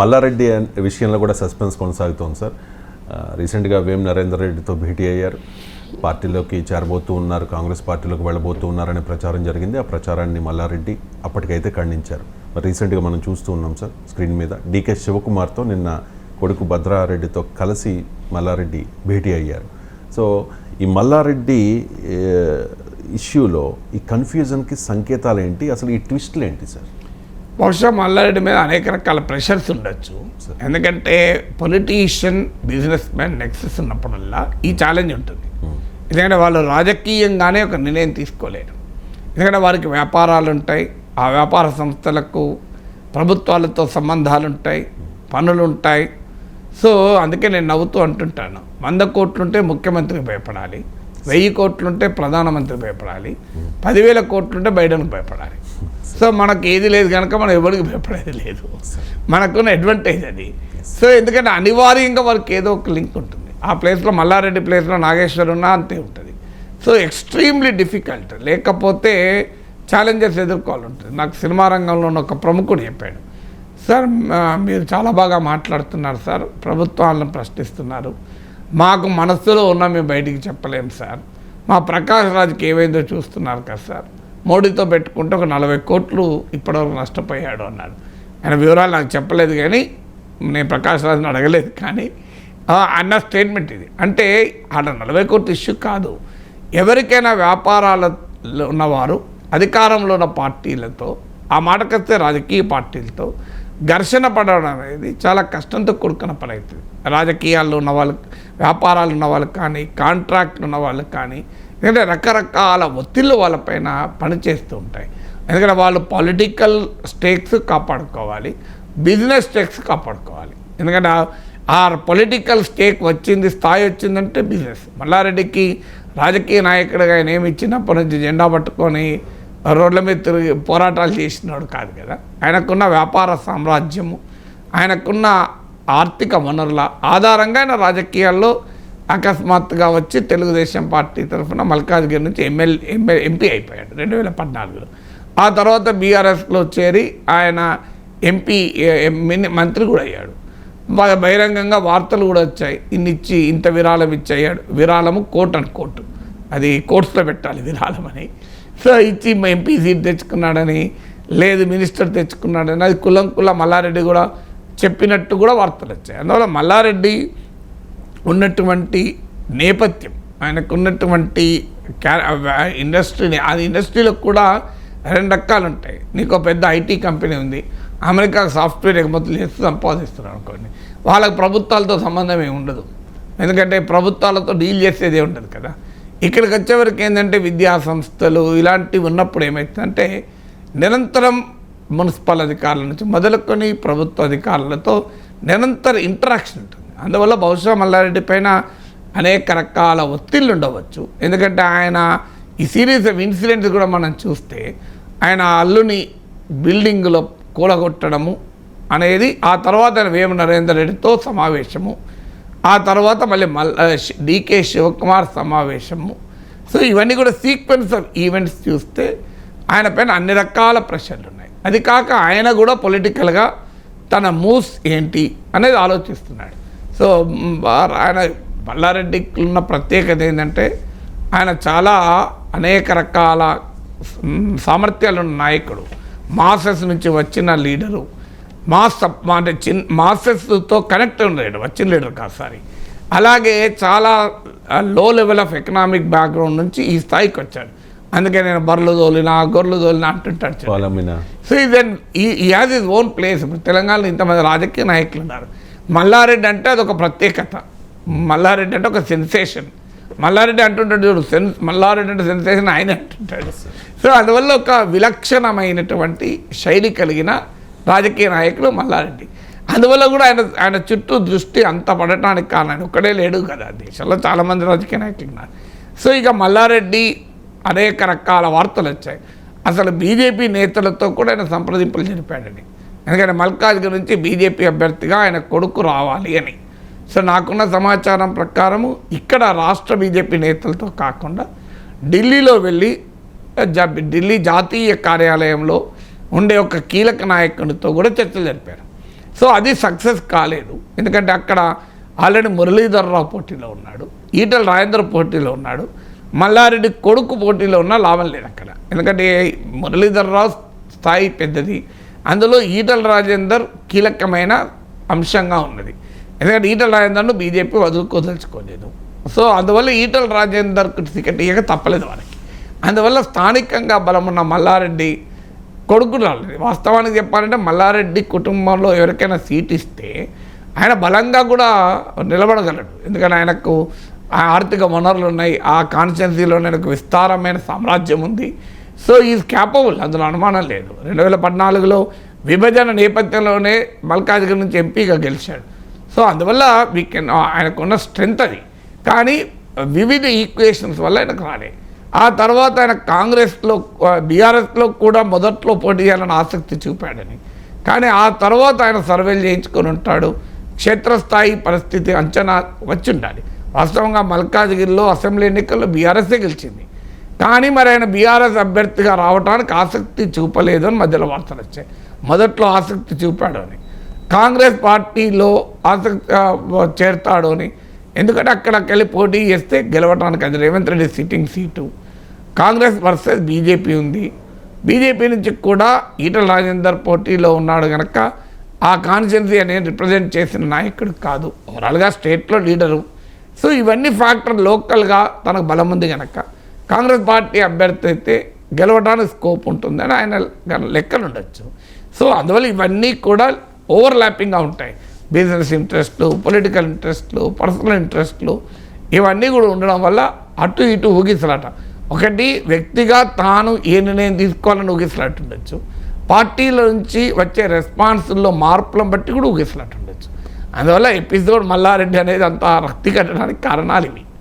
మల్లారెడ్డి విషయంలో కూడా సస్పెన్స్ కొనసాగుతోంది సార్. రీసెంట్గా వేం నరేందర్ రెడ్డితో భేటీ అయ్యారు, పార్టీలోకి చేరబోతూ ఉన్నారు, కాంగ్రెస్ పార్టీలోకి వెళ్ళబోతూ ఉన్నారనే ప్రచారం జరిగింది. ఆ ప్రచారాన్ని మల్లారెడ్డి అప్పటికైతే ఖండించారు. మరి రీసెంట్గా మనం చూస్తూ ఉన్నాం సార్ స్క్రీన్ మీద డీకే శివకుమార్తో నిన్న కొడుకు భద్రారెడ్డితో కలిసి మల్లారెడ్డి భేటీ అయ్యారు. సో ఈ మల్లారెడ్డి ఇష్యూలో ఈ కన్ఫ్యూజన్కి సంకేతాలు ఏంటి, అసలు ఈ ట్విస్ట్లు ఏంటి సార్? బహుశా మల్లారెడ్డి మీద అనేక రకాల ప్రెషర్స్ ఉండొచ్చు. ఎందుకంటే పొలిటీషియన్ బిజినెస్ మ్యాన్ నెక్సెస్ ఉన్నప్పుడల్లా ఈ ఛాలెంజ్ ఉంటుంది. ఎందుకంటే వాళ్ళు రాజకీయంగానే ఒక నిర్ణయం తీసుకోలేరు. ఎందుకంటే వారికి వ్యాపారాలు ఉంటాయి, ఆ వ్యాపార సంస్థలకు ప్రభుత్వాలతో సంబంధాలు ఉంటాయి, పనులు ఉంటాయి. సో అందుకే నేను నవ్వుతూ అంటుంటాను, 100 కోట్లుంటే ముఖ్యమంత్రికి భయపడాలి, 1000 కోట్లుంటే ప్రధానమంత్రికి భయపడాలి, 10,000 కోట్లుంటే బైడెన్కి భయపడాలి. సో మనకు ఏది లేదు కనుక మనం ఎవరికి భయపడేది లేదు, మనకున్న అడ్వాంటేజ్ అది. సో ఎందుకంటే అనివార్యంగా వారికి ఏదో ఒక లింక్ ఉంటుంది. ఆ ప్లేస్లో మల్లారెడ్డి ప్లేస్లో నాగేశ్వర్ ఉన్నా అంతే ఉంటుంది. సో ఎక్స్ట్రీమ్లీ డిఫికల్ట్, లేకపోతే ఛాలెంజెస్ ఎదుర్కోవాలి ఉంటుంది. నాకు సినిమా రంగంలో ఉన్న ఒక ప్రముఖుడు చెప్పాడు, సార్ మీరు చాలా బాగా మాట్లాడుతున్నారు సార్, ప్రభుత్వాలను ప్రశ్నిస్తున్నారు, మాకు మనస్సులో ఉన్న మేము బయటికి చెప్పలేము సార్, మా ప్రకాష్ రాజ్కి ఏమైందో చూస్తున్నారు కదా సార్, మోడీతో పెట్టుకుంటే ఒక 40 కోట్లు ఇప్పటివరకు నష్టపోయాడు అన్నాడు. ఆయన వివరాలు నాకు చెప్పలేదు, కానీ నేను ప్రకాష్ రాజ్ని అడగలేదు, కానీ అన్న స్టేట్మెంట్ ఇది. అంటే ఆడ 40 కోట్ల ఇష్యూ కాదు, ఎవరికైనా వ్యాపారాలలో ఉన్నవారు అధికారంలో ఉన్న పార్టీలతో, ఆ మాటకొస్తే రాజకీయ పార్టీలతో ఘర్షణ పడడం అనేది చాలా కష్టంతో కూడుకున్న పని అవుతుంది. రాజకీయాల్లో ఉన్న వాళ్ళకి, వ్యాపారాలు ఉన్న వాళ్ళకి కానీ, కాంట్రాక్ట్లు ఉన్న వాళ్ళకి కానీ, ఎందుకంటే రకరకాల ఒత్తిళ్ళు వాళ్ళపైన పనిచేస్తూ ఉంటాయి. ఎందుకంటే వాళ్ళు పొలిటికల్ స్టేక్స్ కాపాడుకోవాలి, బిజినెస్ స్టేక్స్ కాపాడుకోవాలి. ఎందుకంటే ఆ పొలిటికల్ స్టేక్ వచ్చింది, స్థాయి వచ్చిందంటే బిజినెస్. మల్లారెడ్డికి రాజకీయ నాయకుడిగా ఆయన ఏమి ఇచ్చినప్పటి నుంచి జెండా పట్టుకొని రోడ్ల మీద తిరిగి పోరాటాలు చేసినాడు కాదు కదా. ఆయనకున్న వ్యాపార సామ్రాజ్యము, ఆయనకున్న ఆర్థిక వనరుల ఆధారంగా ఆయన రాజకీయాల్లో అకస్మాత్తుగా వచ్చి తెలుగుదేశం పార్టీ తరఫున మల్కాజ్గిరి నుంచి ఎంపీ అయిపోయాడు 2014లో. ఆ తర్వాత బీఆర్ఎస్లో చేరి ఆయన ఎంపీ మంత్రి కూడా అయ్యాడు. బహిరంగంగా వార్తలు కూడా వచ్చాయి, ఇన్నిచ్చి ఇంత విరాళం ఇచ్చాడు, విరాళము కోట్ అండ్ కోర్టు, అది కోర్ట్స్లో పెట్టాలి విరాళం అని. సో ఇచ్చి ఎంపీ సీట్ తెచ్చుకున్నాడని, లేదు మినిస్టర్ తెచ్చుకున్నాడని, అది కులం మల్లారెడ్డి కూడా చెప్పినట్టు కూడా వార్తలు వచ్చాయి. అందువల్ల మల్లారెడ్డి ఉన్నటువంటి నేపథ్యం, ఆయనకు ఉన్నటువంటి ఇండస్ట్రీని, అది ఇండస్ట్రీలో కూడా 2 రకాలు ఉంటాయి. నీకు పెద్ద ఐటీ కంపెనీ ఉంది, అమెరికా సాఫ్ట్వేర్ ఎగుమతులు చేస్తూ సంపాదిస్తున్నారు అనుకోండి, వాళ్ళకి ప్రభుత్వాలతో సంబంధం ఏమి ఉండదు, ఎందుకంటే ప్రభుత్వాలతో డీల్ చేసేదే ఉండదు కదా. ఇక్కడికి వచ్చేవరకు ఏంటంటే విద్యా సంస్థలు ఇలాంటివి ఉన్నప్పుడు ఏమవుతుందంటే నిరంతరం మున్సిపల్ అధికారుల నుంచి మొదలుకొని ప్రభుత్వ అధికారులతో నిరంతర ఇంటరాక్షన్ ఉంటుంది. అందువల్ల బహుశా మల్లారెడ్డి పైన అనేక రకాల ఒత్తిళ్ళు ఉండవచ్చు. ఎందుకంటే ఆయన ఈ సిరీస్ ఆఫ్ ఇన్సిడెంట్స్ కూడా మనం చూస్తే ఆయన అల్లుని బిల్డింగ్లో కూలగొట్టడము అనేది, ఆ తర్వాత వేం నరేందర్ రెడ్డితో సమావేశము, ఆ తర్వాత మళ్ళీ డీకే శివకుమార్ సమావేశము. సో ఇవన్నీ కూడా సీక్వెన్స్ ఆఫ్ ఈవెంట్స్ చూస్తే ఆయన పైన అన్ని రకాల ప్రెషర్లు ఉన్నాయి. అది కాక ఆయన కూడా పొలిటికల్గా తన మూవ్స్ ఏంటి అనేది ఆలోచిస్తున్నాడు. సో ఆయన మల్లారెడ్డికి ఉన్న ప్రత్యేకత ఏంటంటే ఆయన చాలా అనేక రకాల సామర్థ్యాలున్న నాయకుడు, మాసెస్ నుంచి వచ్చిన లీడరు, అంటే మాసెస్తో కనెక్ట్ ఉన్నాడు, వచ్చిన లీడర్ కాదు సారీ. అలాగే చాలా లో లెవెల్ ఆఫ్ ఎకనామిక్ బ్యాక్గ్రౌండ్ నుంచి ఈ స్థాయికి వచ్చాడు. అందుకే నేను గొర్రెలు తోలినా అంటుంటాడు. సో దెన్ ఈ హ్యాజ్ హిజ్ ఓన్ ప్లేస్. ఇప్పుడు తెలంగాణలో ఇంతమంది రాజకీయ నాయకులు ఉన్నారు, మల్లారెడ్డి అంటే అదొక ప్రత్యేకత, మల్లారెడ్డి అంటే ఒక సెన్సేషన్. మల్లారెడ్డి అంటుంటాడు చూడు, మల్లారెడ్డి అంటే సెన్సేషన్ ఆయన అంటుంటాడు. సో అందువల్ల ఒక విలక్షణమైనటువంటి శైలి కలిగిన రాజకీయ నాయకుడు మల్లారెడ్డి. అందువల్ల కూడా ఆయన చుట్టూ దృష్టి అంత పడటానికి కారణం ఒక్కడే లేడు కదా, దేశంలో చాలామంది రాజకీయ నాయకులు ఉన్నారు. సో ఇక మల్లారెడ్డి అనేక రకాల వార్తలు వచ్చాయి. అసలు బీజేపీ నేతలతో కూడా ఆయన సంప్రదింపులు జరిపాడని, ఎందుకంటే మల్కాజ్గిరి నుంచి బీజేపీ అభ్యర్థిగా ఆయన కొడుకు రావాలి అని. సో నాకున్న సమాచారం ప్రకారము ఇక్కడ రాష్ట్ర బీజేపీ నేతలతో కాకుండా ఢిల్లీలో వెళ్ళి ఢిల్లీ జాతీయ కార్యాలయంలో ఉండే ఒక కీలక నాయకునితో కూడా చర్చలు జరిపారు. సో అది సక్సెస్ కాలేదు. ఎందుకంటే అక్కడ ఆల్రెడీ మురళీధర్రావు పోటీలో ఉన్నాడు, ఈటల రాజేందర్ పోటీలో ఉన్నాడు, మల్లారెడ్డి కొడుకు పోటీలో ఉన్నా లాభం లేదు అక్కడ. ఎందుకంటే మురళీధర్రావు స్థాయి పెద్దది, అందులో ఈటల రాజేందర్ కీలకమైన అంశంగా ఉన్నది. ఎందుకంటే ఈటల రాజేందర్ను బీజేపీ వదులుకోదలుచుకోలేదు. సో అందువల్ల ఈటల రాజేందర్కు టికెట్ ఇవ్వక తప్పలేదు వారికి. అందువల్ల స్థానికంగా బలమున్న మల్లారెడ్డి కొడుకు రాలేదు. వాస్తవానికి చెప్పాలంటే మల్లారెడ్డి కుటుంబంలో ఎవరికైనా సీట్ ఇస్తే ఆయన బలంగా కూడా నిలబడగలడు. ఎందుకంటే ఆయనకు ఆర్థిక వనరులు ఉన్నాయి, ఆ కాన్స్టిట్యున్సీలో ఆయనకు విస్తారమైన సామ్రాజ్యం ఉంది. సో ఈజ్ క్యాపబుల్, అందులో అనుమానం లేదు. 2014లో విభజన నేపథ్యంలోనే మల్కాజ్గిరి నుంచి ఎంపీగా గెలిచాడు. సో అందువల్ల ఆయనకున్న స్ట్రెంగ్త్ అది. కానీ వివిధ ఈక్వేషన్స్ వల్ల ఆయనకు రాలే. ఆ తర్వాత ఆయన కాంగ్రెస్లో బీఆర్ఎస్లో కూడా మొదట్లో పోటీ చేయాలని ఆసక్తి చూపాడని, కానీ ఆ తర్వాత ఆయన సర్వేలు చేయించుకొని ఉంటాడు. క్షేత్రస్థాయి పరిస్థితి అంచనా వచ్చి ఉండాలి. వాస్తవంగా మల్కాజ్గిరిలో అసెంబ్లీ ఎన్నికల్లో బీఆర్ఎస్ఏ గెలిచింది, కానీ మరి ఆయన బీఆర్ఎస్ అభ్యర్థిగా రావడానికి ఆసక్తి చూపలేదు అని మధ్యలో వార్తలు వచ్చాయి. మొదట్లో ఆసక్తి చూపాడు అని, కాంగ్రెస్ పార్టీలో ఆసక్తి చేరతాడు అని. ఎందుకంటే అక్కడికి వెళ్ళి పోటీ చేస్తే గెలవడానికి అది Revanth Reddy sitting seat, Congress versus BJP ఉంది. బీజేపీ నుంచి కూడా ఈటల రాజేందర్ పోటీలో ఉన్నాడు కనుక ఆ కాన్స్టిట్యున్సీ అనేది రిప్రజెంట్ చేసిన నాయకుడు కాదు, ఓవరాల్గా స్టేట్లో లీడరు. సో ఇవన్నీ ఫ్యాక్టర్ లోకల్గా తనకు బలం ఉంది కనుక కాంగ్రెస్ పార్టీ అభ్యర్థి అయితే గెలవడానికి స్కోప్ ఉంటుందని ఆయన లెక్కలు ఉండొచ్చు. సో అందువల్ల ఇవన్నీ కూడా ఓవర్లాపింగ్గా ఉంటాయి. బిజినెస్ ఇంట్రెస్ట్లు, పొలిటికల్ ఇంట్రెస్ట్లు, పర్సనల్ ఇంట్రెస్ట్లు ఇవన్నీ కూడా ఉండడం వల్ల అటు ఇటు ఊగిసలాట. ఒకటి వ్యక్తిగా తాను ఏ నిర్ణయం తీసుకోవాలని ఊగిసలాట ఉండొచ్చు, పార్టీల నుంచి వచ్చే రెస్పాన్స్లో మార్పులను బట్టి కూడా ఊగిసలాట ఉండొచ్చు. అందువల్ల ఎపిసోడ్ మల్లారెడ్డి అనేది అంత రక్తి కట్టడానికి కారణాలు ఇవి.